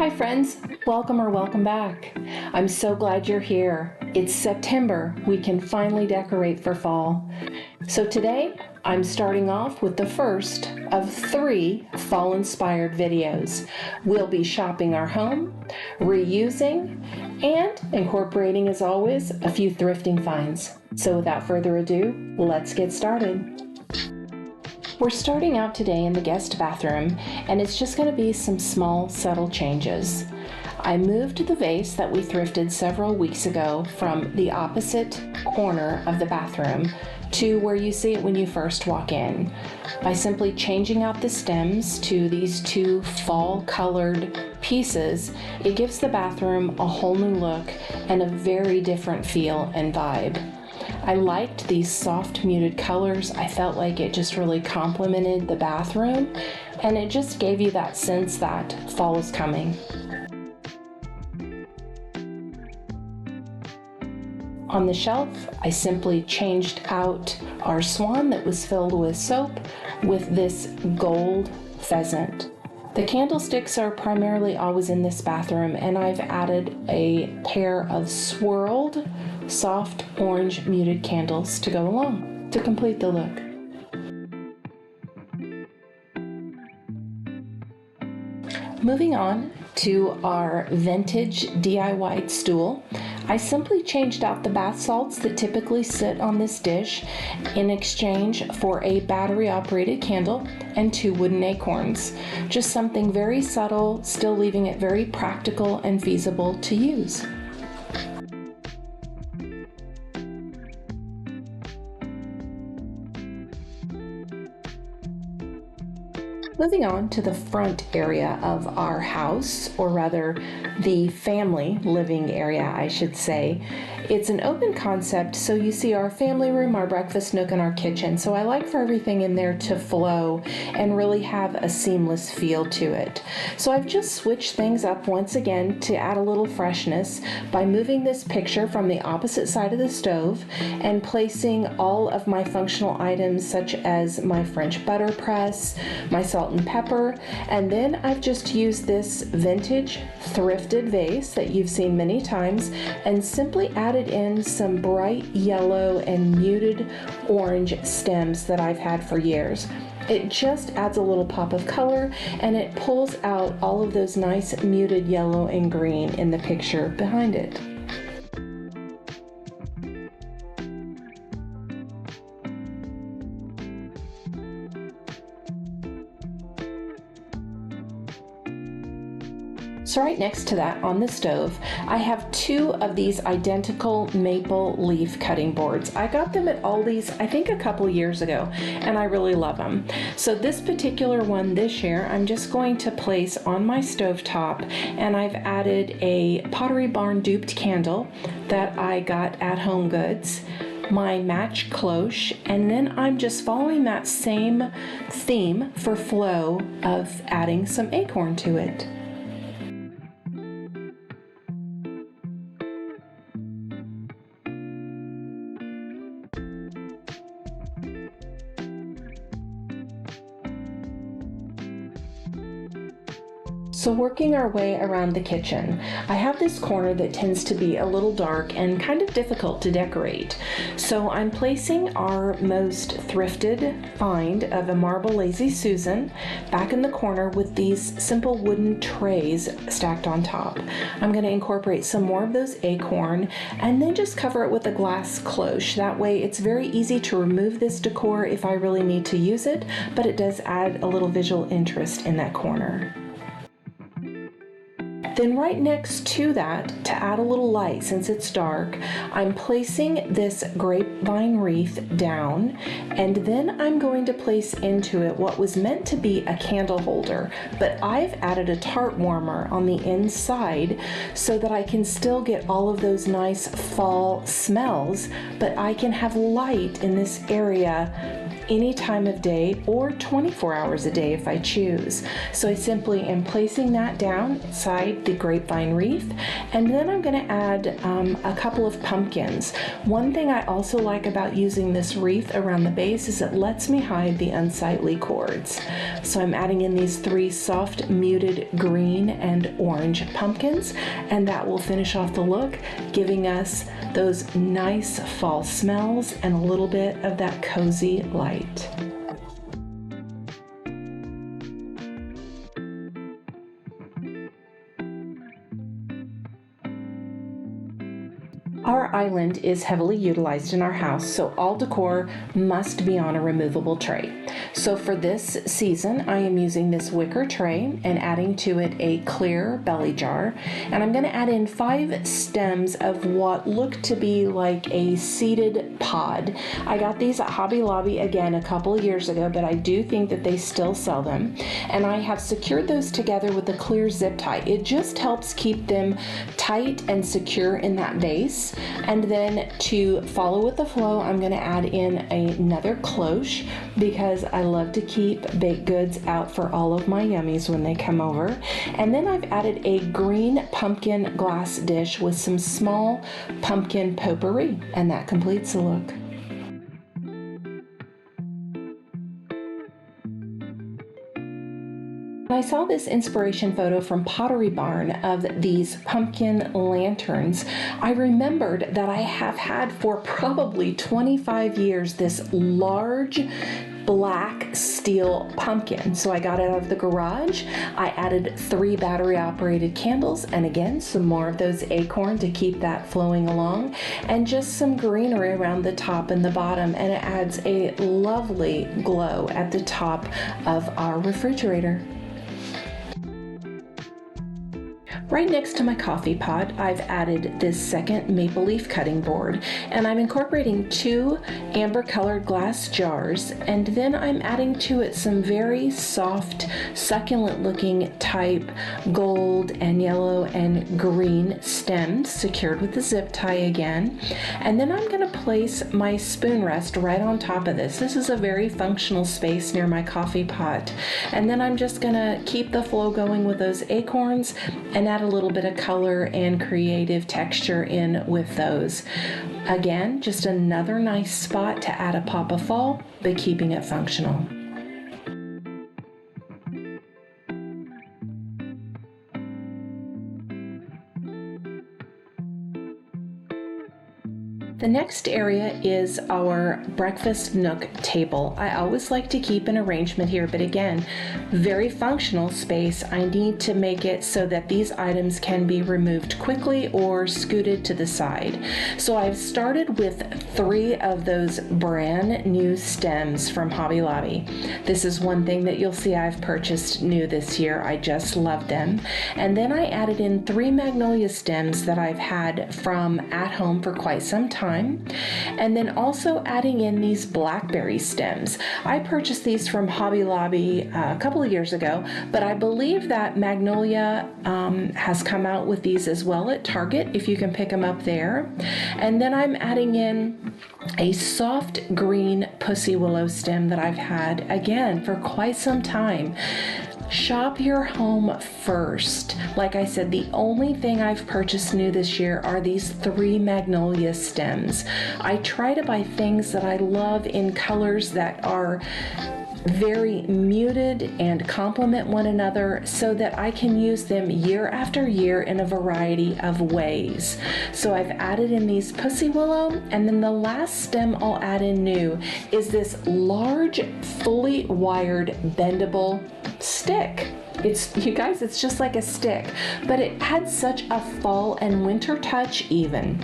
Hi friends, welcome back. I'm so glad you're here. It's September, we can finally decorate for fall. So today, I'm starting off with the first of 3 fall-inspired videos. We'll be shopping our home, reusing, and incorporating, as always, a few thrifting finds. So without further ado, let's get started. We're starting out today in the guest bathroom, and it's just going to be some small, subtle changes. I moved the vase that we thrifted several weeks ago from the opposite corner of the bathroom to where you see it when you first walk in. By simply changing out the stems to these 2 fall-colored pieces, it gives the bathroom a whole new look and a very different feel and vibe. I liked these soft muted colors. I felt like it just really complemented the bathroom, and it just gave you that sense that fall is coming. On the shelf, I simply changed out our swan that was filled with soap with this gold pheasant. The candlesticks are primarily always in this bathroom, and I've added a pair of swirled soft orange muted candles to go along to complete the look. Moving on to our vintage DIY stool, I simply changed out the bath salts that typically sit on this dish in exchange for a battery-operated candle and 2 wooden acorns. Just something very subtle, still leaving it very practical and feasible to use. Moving on to the front area of our house, or rather the family living area, I should say. It's an open concept, so you see our family room, our breakfast nook, and our kitchen. So I like for everything in there to flow and really have a seamless feel to it. So I've just switched things up once again to add a little freshness by moving this picture from the opposite side of the stove and placing all of my functional items such as my French butter press, my salt and pepper, and then I've just used this vintage thrifted vase that you've seen many times and simply added in some bright yellow and muted orange stems that I've had for years. It just adds a little pop of color, and it pulls out all of those nice muted yellow and green in the picture behind it. So right next to that on the stove, I have 2 of these identical maple leaf cutting boards. I got them at Aldi's, I think a couple years ago, and I really love them. So this particular one this year, I'm just going to place on my stove top, and I've added a Pottery Barn duped candle that I got at Home Goods, my match cloche, and then I'm just following that same theme for flow of adding some acorn to it. So working our way around the kitchen, I have this corner that tends to be a little dark and kind of difficult to decorate. So I'm placing our most thrifted find of a marble Lazy Susan back in the corner with these simple wooden trays stacked on top. I'm going to incorporate some more of those acorn and then just cover it with a glass cloche. That way it's very easy to remove this decor if I really need to use it, but it does add a little visual interest in that corner. Then right next to that, to add a little light since it's dark, I'm placing this grapevine wreath down, and then I'm going to place into it what was meant to be a candle holder, but I've added a tart warmer on the inside so that I can still get all of those nice fall smells, but I can have light in this area any time of day or 24 hours a day if I choose. So I simply am placing that down inside the grapevine wreath, and then I'm going to add a couple of pumpkins. One thing I also like about using this wreath around the base is it lets me hide the unsightly cords. So I'm adding in these 3 soft muted green and orange pumpkins, and that will finish off the look, giving us those nice fall smells and a little bit of that cozy light. Our island is heavily utilized in our house, so all decor must be on a removable tray. So for this season, I am using this wicker tray and adding to it a clear belly jar. And I'm going to add in 5 stems of what look to be like a seeded pod. I got these at Hobby Lobby again a couple of years ago, but I do think that they still sell them. And I have secured those together with a clear zip tie. It just helps keep them tight and secure in that vase. And then to follow with the flow, I'm going to add in another cloche because I love to keep baked goods out for all of my yummies when they come over. And then I've added a green pumpkin glass dish with some small pumpkin potpourri, and that completes the look. I saw this inspiration photo from Pottery Barn of these pumpkin lanterns. I remembered that I have had for probably 25 years this large black steel pumpkin. So I got it out of the garage. I added 3 battery operated candles, and again some more of those acorn to keep that flowing along, and just some greenery around the top and the bottom, and it adds a lovely glow at the top of our refrigerator. Right next to my coffee pot, I've added this second maple leaf cutting board, and I'm incorporating 2 amber colored glass jars, and then I'm adding to it some very soft, succulent looking type gold and yellow and green stems secured with the zip tie again. And then I'm going to place my spoon rest right on top of this. This is a very functional space near my coffee pot. And then I'm just going to keep the flow going with those acorns and add a little bit of color and creative texture in with those. Again, just another nice spot to add a pop of fall, but keeping it functional. The next area is our breakfast nook table. I always like to keep an arrangement here, but again, very functional space. I need to make it so that these items can be removed quickly or scooted to the side. So I've started with 3 of those brand new stems from Hobby Lobby. This is one thing that you'll see I've purchased new this year. I just love them. And then I added in 3 magnolia stems that I've had from at home for quite some time. And then also adding in these blackberry stems. I purchased these from Hobby Lobby a couple of years ago, but I believe that Magnolia has come out with these as well at Target, if you can pick them up there. And then I'm adding in a soft green pussy willow stem that I've had, again, for quite some time. Shop your home first. Like I said, the only thing I've purchased new this year are these 3 magnolia stems. I try to buy things that I love in colors that are very muted and complement one another so that I can use them year after year in a variety of ways. So I've added in these pussy willow, and then the last stem I'll add in new is this large, fully wired, bendable stick. You guys, it's just like a stick, but it adds such a fall and winter touch even.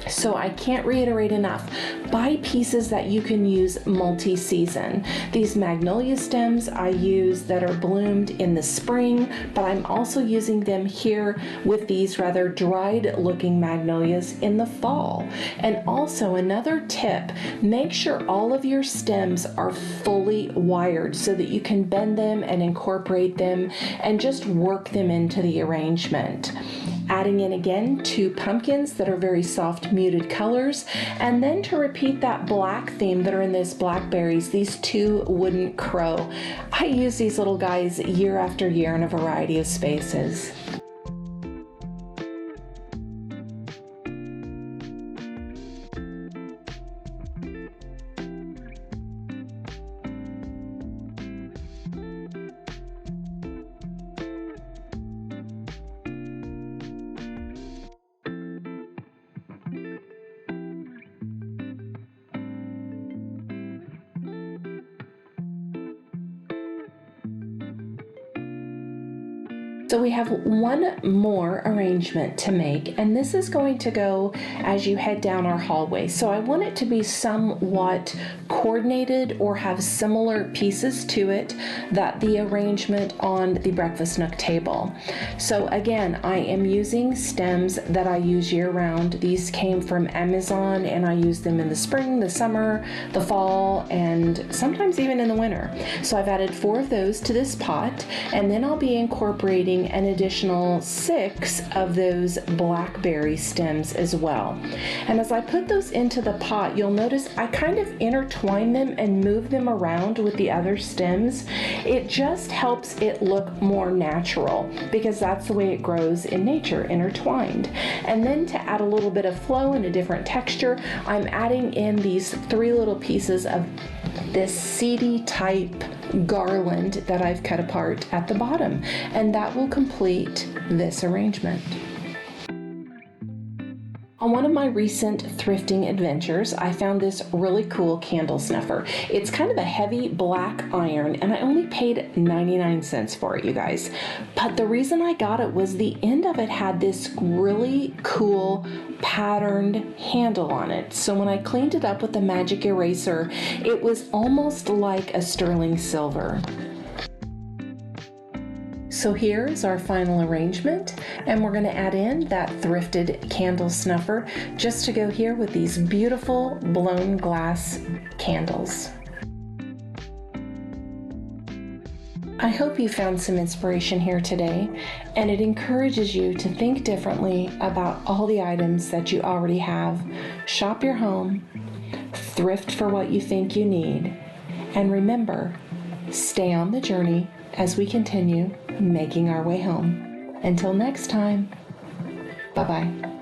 So I can't reiterate enough, buy pieces that you can use multi-season. These magnolia stems I use that are bloomed in the spring, but I'm also using them here with these rather dried looking magnolias in the fall. And also another tip, make sure all of your stems are fully wired so that you can bend them and incorporate them and just work them into the arrangement. adding in again 2 pumpkins that are very soft muted colors, and then to repeat that black theme that are in those blackberries, these 2 wooden crow. I use these little guys year after year in a variety of spaces. So we have one more arrangement to make, and this is going to go as you head down our hallway. So I want it to be somewhat coordinated or have similar pieces to it that the arrangement on the breakfast nook table. So again, I am using stems that I use year round. These came from Amazon, and I use them in the spring, the summer, the fall, and sometimes even in the winter. So I've added 4 of those to this pot, and then I'll be incorporating an additional 6 of those blackberry stems as well. And as I put those into the pot, you'll notice I kind of intertwine them and move them around with the other stems. It just helps it look more natural because that's the way it grows in nature, intertwined. And then to add a little bit of flow and a different texture, I'm adding in these 3 little pieces of this seedy type garland that I've cut apart at the bottom, and that will complete this arrangement. On one of my recent thrifting adventures, I found this really cool candle snuffer. It's kind of a heavy black iron, and I only paid 99 cents for it, you guys. But the reason I got it was the end of it had this really cool patterned handle on it. So when I cleaned it up with a magic eraser, it was almost like a sterling silver. So here's our final arrangement, and we're going to add in that thrifted candle snuffer just to go here with these beautiful blown glass candles. I hope you found some inspiration here today, and it encourages you to think differently about all the items that you already have. Shop your home, thrift for what you think you need, and remember, stay on the journey as we continue making our way home. Until next time, bye-bye.